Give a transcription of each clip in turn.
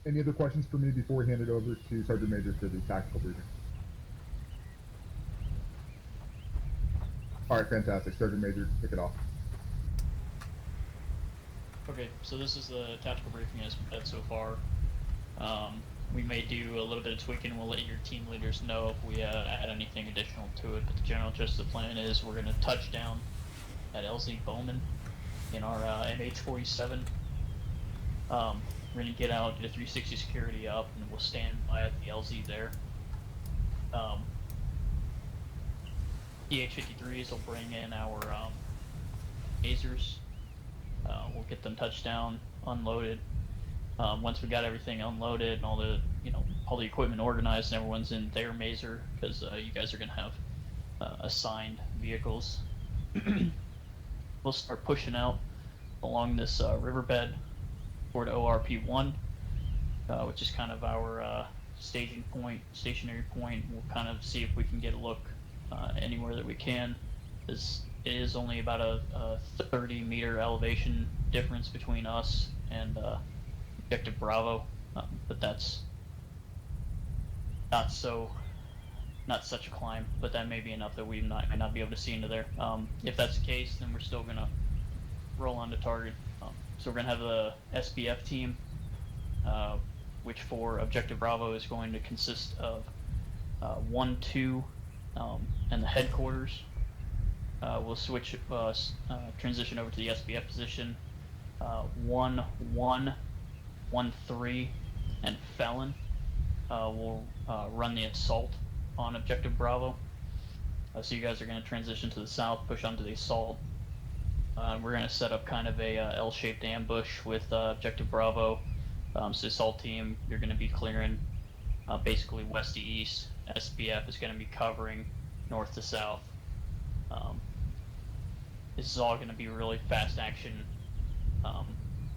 Any other questions for me before we hand it over to Sergeant Major for the tactical briefing? All right, fantastic. Sergeant Major, kick it off. Okay, so this is the tactical briefing as we've had so far. We may do a little bit of tweaking, and we'll let your team leaders know if we add anything additional to it, but the general gist of the plan is we're going to touch down at LZ Bowman in our MH-47. We're going to get out, get a 360 security up, and we'll stand by at the LZ there. EH-53s will bring in our phasers. We'll get them touched down, unloaded. Once we got everything unloaded and all the equipment organized and everyone's in their mazer, because you guys are going to have assigned vehicles, we'll start pushing out along this riverbed toward ORP-1, which is kind of our stationary point. We'll kind of see if we can get a look anywhere that we can. It is only about a 30-meter elevation difference between us and Objective Bravo, but that's not such a climb, but that may be enough that we might not be able to see into there. If that's the case, then we're still going to roll on to target. So we're going to have the SBF team, which for Objective Bravo is going to consist of 1, 2, and the headquarters. We'll switch, transition over to the SBF position. 1, 1, 1, 3, and Felon will run the assault on Objective Bravo. So you guys are going to transition to the south, push onto the assault. We're going to set up kind of a L-shaped ambush with Objective Bravo. So the assault team, you're going to be clearing basically west to east. SBF is going to be covering north to south. This is all going to be really fast action.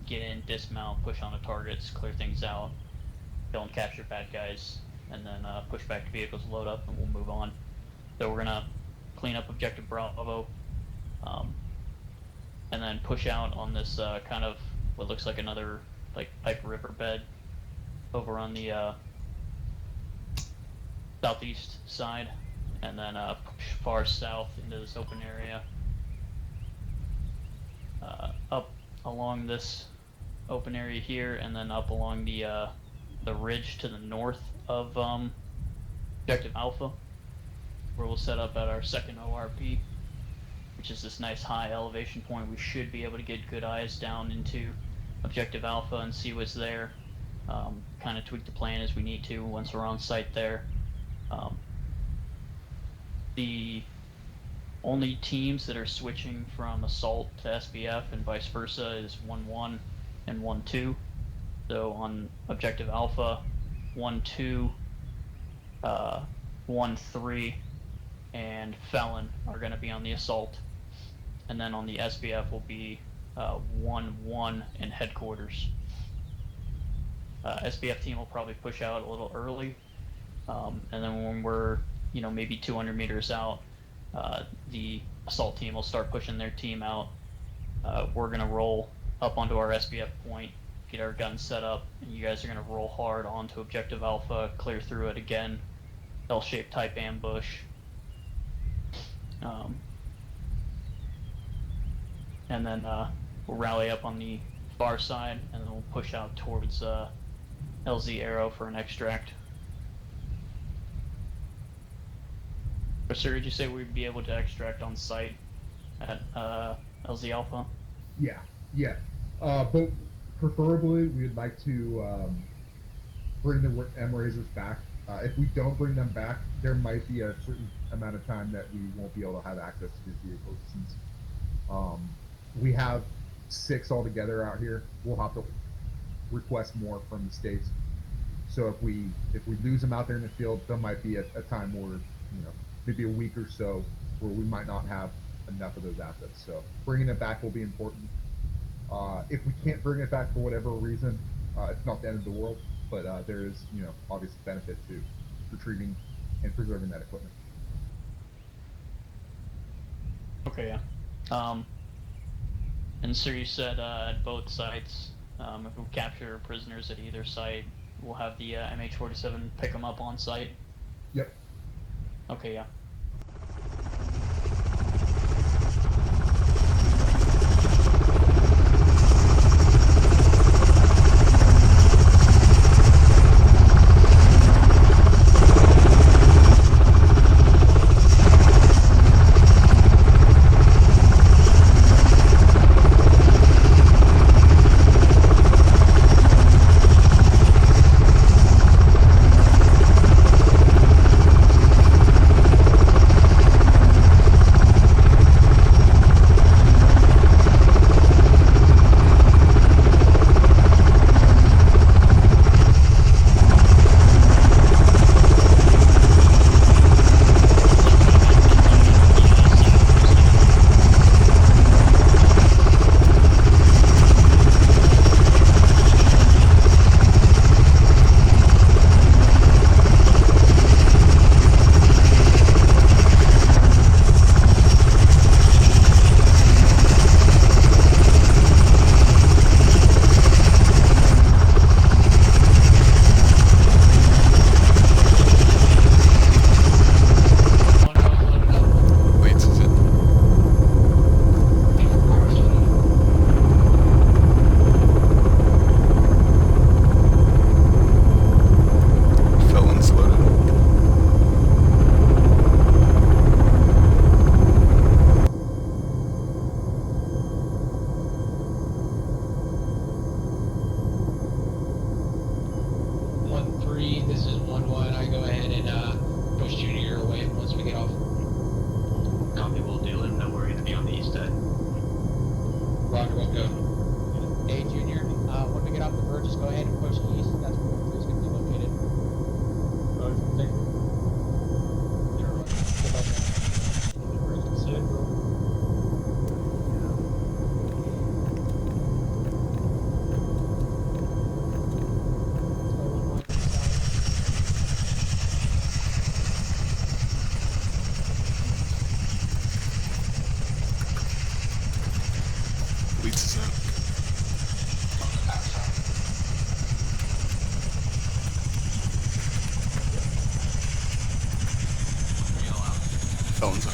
Get in, dismount, push on the targets, clear things out, kill and capture bad guys, and then push back to vehicles, load up, and we'll move on. So we're going to clean up Objective Bravo, and then push out on this kind of what looks like another pipe riverbed over on the southeast side, and then push far south into this open area, up along this open area here, and then up along the ridge to the north of Objective Alpha, where we'll set up at our second ORP, which is this nice high elevation point. We should be able to get good eyes down into Objective Alpha and see what's there. Kind of tweak the plan as we need to once we're on site there. The only teams that are switching from assault to SBF and vice versa is 1-1 and 1-2. So on Objective Alpha, 1-2, 1-3, and Felon are going to be on the assault. And then on the SBF will be 1-1 and headquarters. SBF team will probably push out a little early, and then when we're maybe 200 meters out, the assault team will start pushing their team out. We're going to roll up onto our SBF point, get our guns set up, and you guys are going to roll hard onto Objective Alpha, clear through it again, L-shaped type ambush. And then we'll rally up on the far side, and then we'll push out towards LZ Arrow for an extract. Sir, did you say we'd be able to extract on site at LZ Alpha? Yeah. But preferably, we'd like to bring the M-Razors back. If we don't bring them back, there might be a certain amount of time that we won't be able to have access to these vehicles, since we have 6 altogether out here. We'll have to request more from the states. So if we lose them out there in the field, there might be a time where, maybe a week or so, where we might not have enough of those assets. So bringing it back will be important. If we can't bring it back for whatever reason, it's not the end of the world, but there is, obvious benefit to retrieving and preserving that equipment. Okay, yeah. And sir, you said at both sites, if we capture prisoners at either site, we'll have the MH-47 pick them up on site. Yep. Okay, yeah. Felons up.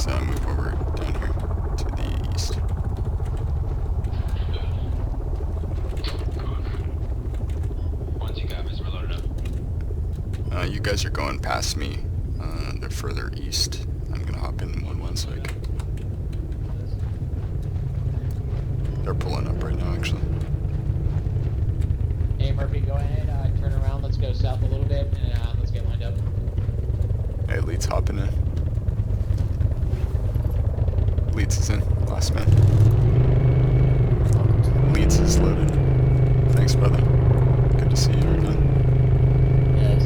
Move over down here to the east. Once you copies, we're loaded up. You guys are going past me. They're further east. I'm gonna hop in 1-1 so I can... They're pulling up right now, actually. Hey Murphy, go ahead, turn around, let's go south a little bit, and let's get lined up. Hey, Leeds hopping in. Leeds is in. Last man. Leeds is loaded. Thanks, brother. Good to see you again. Yes.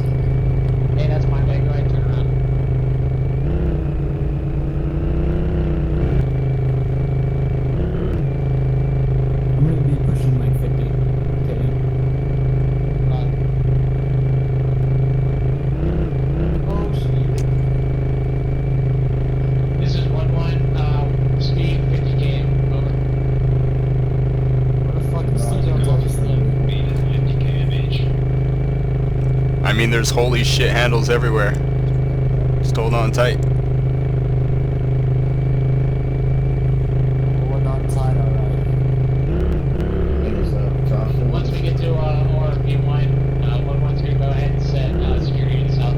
Hey, that's my way. Go ahead and turn around. I'm gonna be pushing like 50. Okay. Oh, shit. This is 1-1, speed 50 km, over. What the fuck is still doing all this thing? Speed is 50 km/h. I mean, there's holy shit handles everywhere. Just hold on tight. We're not tied, alright. Once we get to ORP 1, 1-1's gonna go ahead and set security to the south.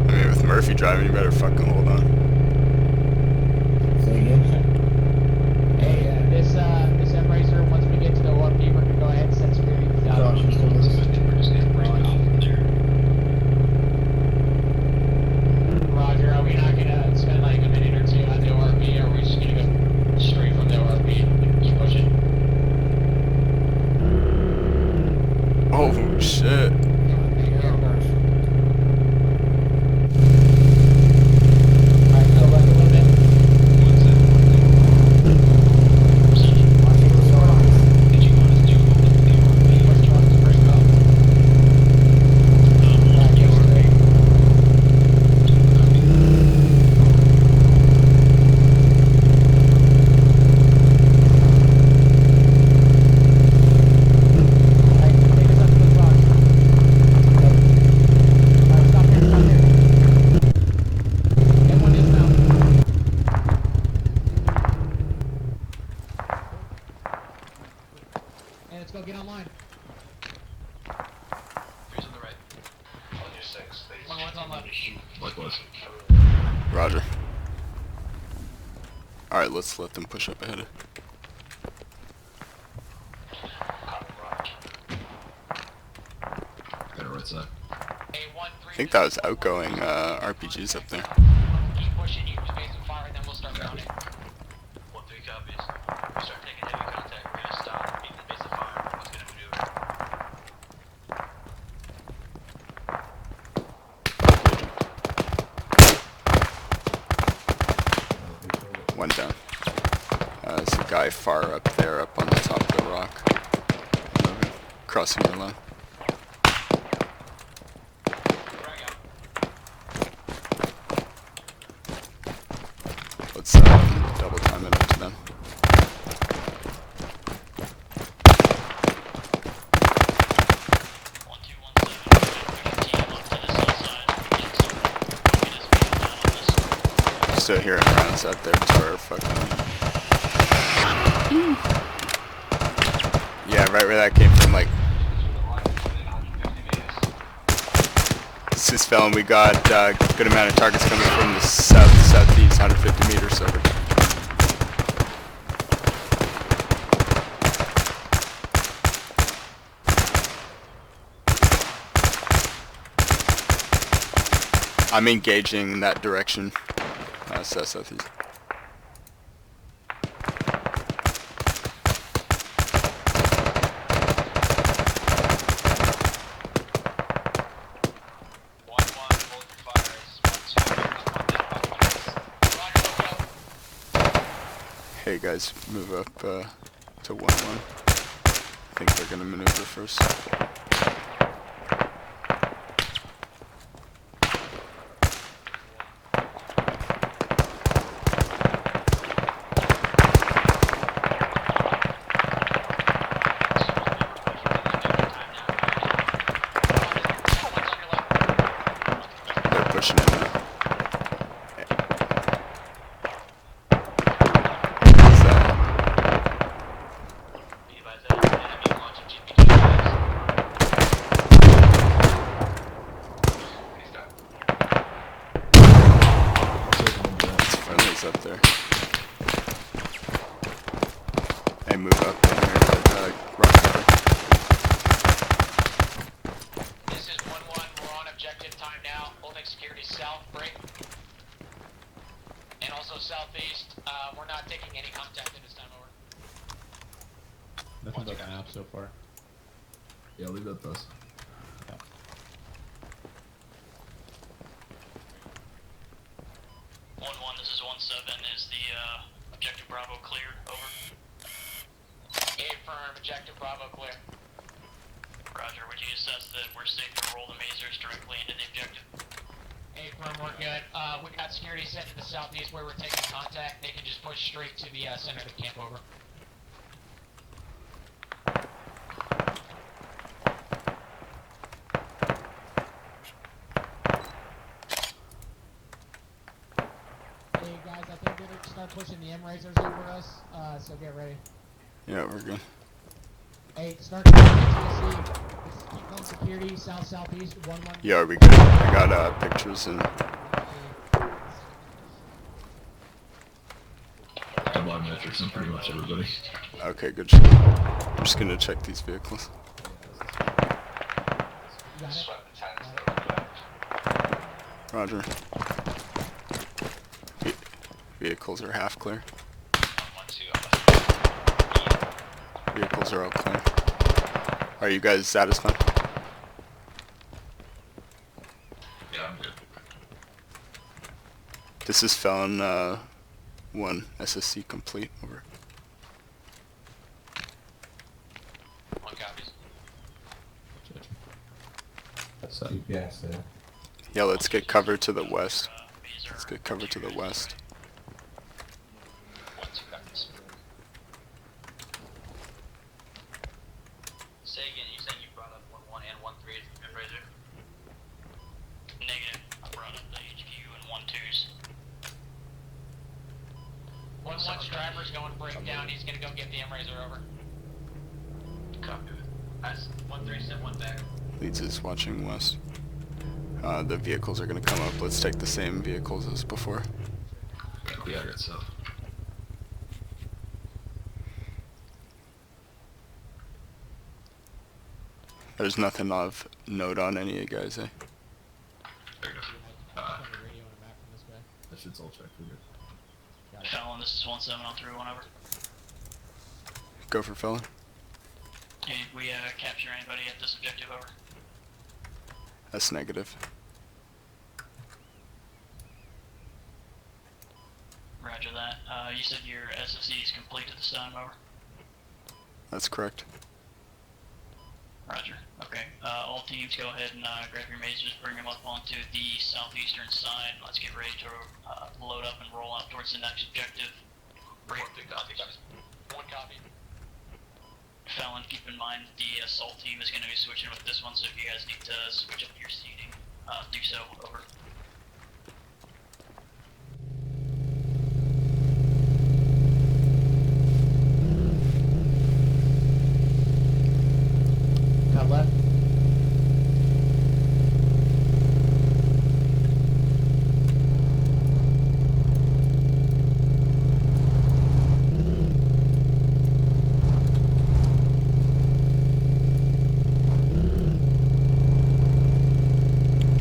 I mean, with Murphy driving, you better fucking hold shit. Yeah, guys. Alright, go back a little bit. Watch your surroundings. Did you want us to do what was the Push truck, push truck. Alright, go straight. Alright, take us up to those rocks. Alright, stop here, stop here. Everyone dismount. And let's go get online. Who's on the right? On your 6. One's on left. Likewise. Roger. Alright, let's let them push up ahead. Got it right side. I think that was outgoing RPGs up there. Keep pushing, you can face and fire, and then we'll start rounding. 1-3 copies. We start taking heavy contact. We're gonna stop. Meet the base of fire. What's gonna maneuver? One down. There's a guy far up there, up on the top of the rock. Crossing your line. Let's double time it up to them. Still hearing rounds out there to our fucking... Yeah, right where that came from, like... This is Felon, we got a good amount of targets coming from the southeast, 150 meters over. I'm engaging in that direction, southeast. Hey guys, move up to 1-1. I think they're gonna maneuver first. They're pushing in now. Up there. Hey, move up in here to rock cover. This is 1-1, we're on objective time now, holding security south, break. And also southeast, we're not taking any contact in this time, over. Nothing but the map so far. Yeah, leave that to us. 1-1, this is 1-7. Is the objective Bravo clear? Over. Affirm, objective Bravo clear. Roger, would you assess that we're safe to roll the masers directly into the objective? Affirm, we're good. We got security set to the southeast where we're taking contact. They can just push straight to the center of the camp, over. Hey guys, I think they're gonna start pushing the M-Razors over us, so get ready. Yeah, we're good. Hey, start TSC. This is Keep on security, south-southeast, 1-1. Yeah, are we good? I got pictures and... Double metrics on pretty much everybody. Okay, good shit. I'm just gonna check these vehicles. You got it? Roger. Vehicles are half clear. Vehicles are all clear. Are you guys satisfied? This is Felon 1, SSC complete, over. One copies. That's GPS there. Yeah, let's get cover to the west. Let's get cover to the west. 1, 2 copies. Say again, you saying you brought up 1-1 and 1-3 as the Razor? Negative. I brought up the HQ and 1-2s. 1-1's driver's going breakdown. He's gonna go get the M-Razor over. Copy. As 1-3 sent 1 back. Leads is watching west. The vehicles are gonna come up. Let's take the same vehicles as before. Yeah, I got stuff. There's nothing of note on any of you guys, eh? Fair enough. That shit's all checked. We're good. Fallon, this is 1703, one over. Go for Felon. Did we capture anybody at this objective, over? That's negative. Roger that. You said your SSC is complete at this time, over? That's correct. Roger. Okay. All teams go ahead and grab your mazers, bring them up onto the southeastern side. Let's get ready to load up and roll out towards the next objective. 1-3 copies. 1 copy. Fallon, keep in mind the assault team is going to be switching with this one, so if you guys need to switch up your seating, do so. Over. Cut left.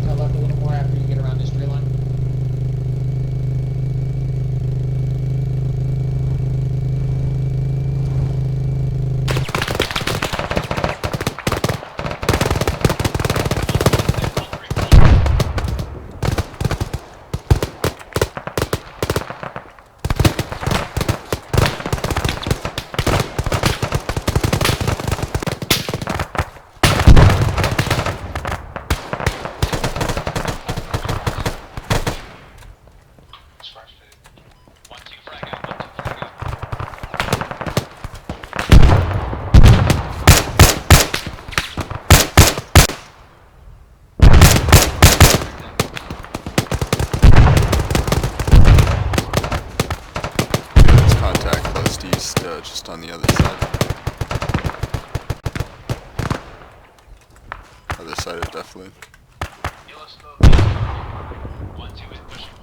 Cut left a little more after you get around this tree line. Scratch food. 1-2 frag out. 1-2 frag out. There's contact close to east, just on the other side. Other side of definitely. Yellow smoke. 1-2 is pushing.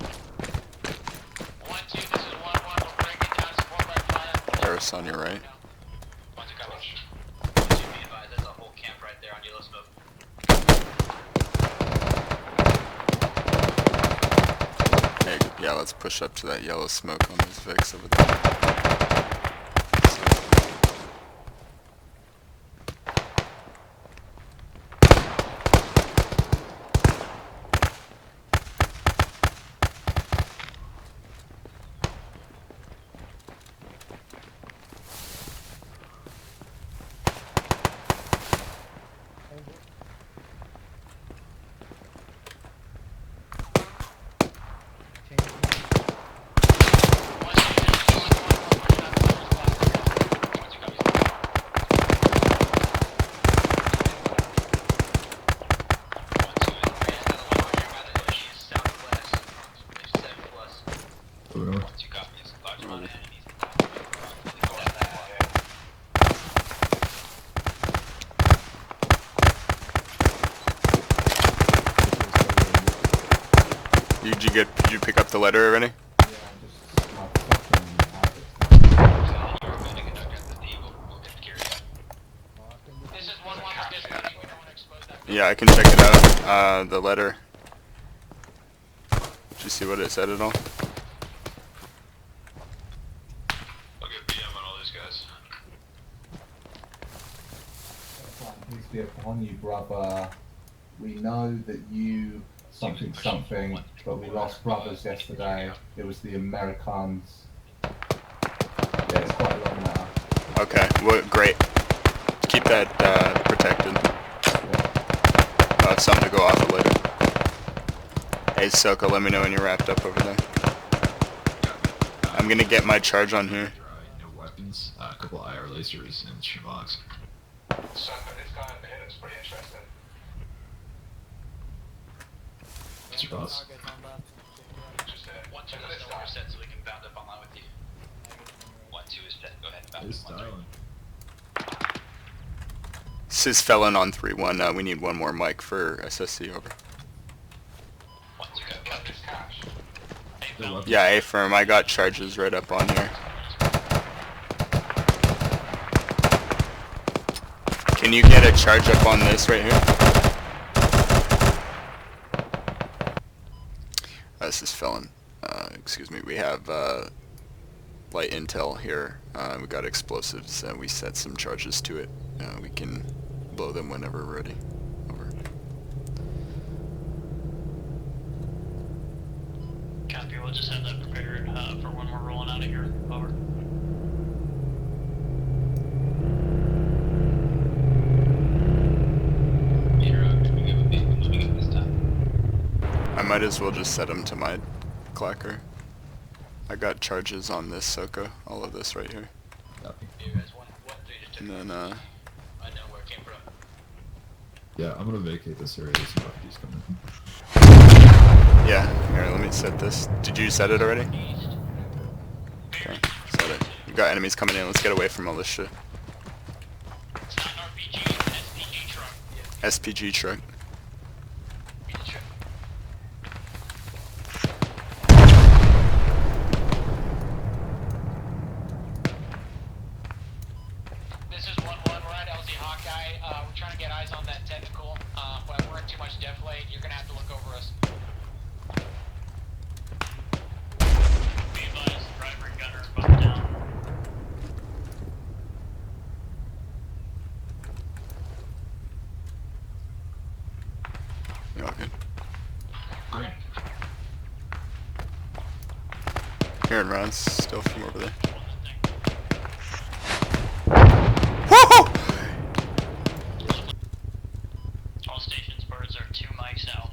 1-2, this is 1-1. We'll break it down. Support by fire. Harris on your right. 1-2 copies. 1-2 be advised, there's a whole camp right there on yellow smoke. Hey, yeah, let's push up to that yellow smoke on those Vicks over there. Moving over. 2 copies. Large amount of enemies. Did you pick up the letter already? Yeah, just my fucking habit. You're going to conduct at the Eagle. We'll get the carry out. This is 1-1. We're dismounting. We don't want to expose that. Yeah, I can check it out. The letter. Did you see what it said at all? I'll get BM on all these guys. Please be upon you, brother. We know that you something something, but we lost brothers yesterday. It was the Americans. Yeah, it's quite a long now. Okay, well, great. Keep that protected. Yeah. I'll have something to go off of later. Hey, Soko, let me know when you're wrapped up over there. I'm gonna get my charge on here. No weapons, a couple IR lasers, and Shavaks. So, this guy over here looks pretty interesting. What's your thoughts? Just 1-2 let us know where you're set so we can bound up online with you. 1-2 is set. Go ahead and bound It's up 1-3. styling. Sis Felon on 3-1, we need one more mic for SSC, over. 1-2 go. Captain Cash. The weapons. Yeah, A-firm, I got charges right up on here. Can you get a charge up on this right here? This is Felon. Excuse me, we have light intel here. We got explosives, and we set some charges to it. We can blow them whenever we're ready. Over. Copy, we'll just have that prepared for when we're rolling out of here. Over. Moving up this time. I might as well just set them to my clacker. I got charges on this Soko, all of this right here. Copy. You guys 1-3 just took And then, I know where it came from. Yeah, I'm gonna vacate this area. Some refugees coming. yeah, here, let me set this. Did you set it already? Okay, set it. We got enemies coming in, let's get away from all this shit. It's not an RPG, it's an SPG truck. SPG truck. Beat the trip. This is 1-1, we're at LZ Hawkeye, we're trying to get eyes on that technical, but we're in too much deflate, you're gonna have to look over us. Be advised, driver and gunner are both down. You all good? Great. Hearing rounds still from over there. All stations, birds are 2 mics out.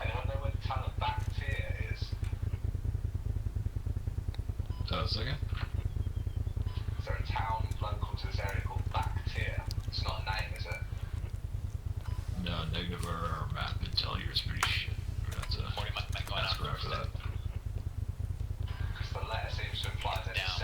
Anyone know where the town of Bacteria is? Second. Is there a town local to this area called Bacteria? It's not a name, is it? No, negative. Our map intel here is pretty shit. We're gonna have to 40 might go ask out around for that. because the letter seems to imply that it's